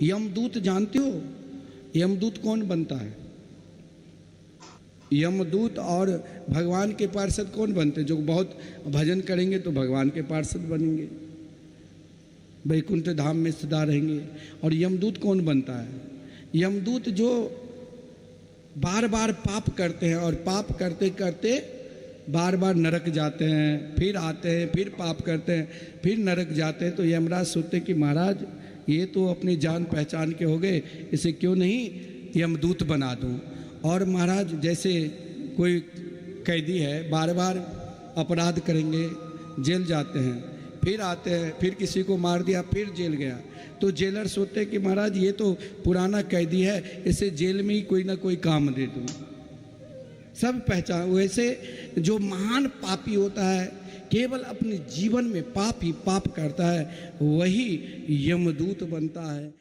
यमदूत जानते हो? यमदूत कौन बनता है? यमदूत और भगवान के पार्षद कौन बनते हैं? जो बहुत भजन करेंगे तो भगवान के पार्षद बनेंगे, वैकुंठ धाम में सदा रहेंगे। और यमदूत कौन बनता है? यमदूत जो बार बार पाप करते हैं और पाप करते करते बार बार नरक जाते हैं, फिर आते हैं, फिर पाप करते हैं, फिर नरक जाते हैं। तो यमराज सोचते कि महाराज ये तो अपनी जान पहचान के हो गए, इसे क्यों नहीं यमदूत बना दूं। और महाराज जैसे कोई कैदी है, बार बार अपराध करेंगे, जेल जाते हैं, फिर आते हैं, फिर किसी को मार दिया, फिर जेल गया, तो जेलर सोचते कि महाराज ये तो पुराना कैदी है, इसे जेल में ही कोई ना कोई काम दे दूं। सब पहचान। वैसे जो महान पापी होता है, केवल अपने जीवन में पाप ही पाप करता है, वही यमदूत बनता है।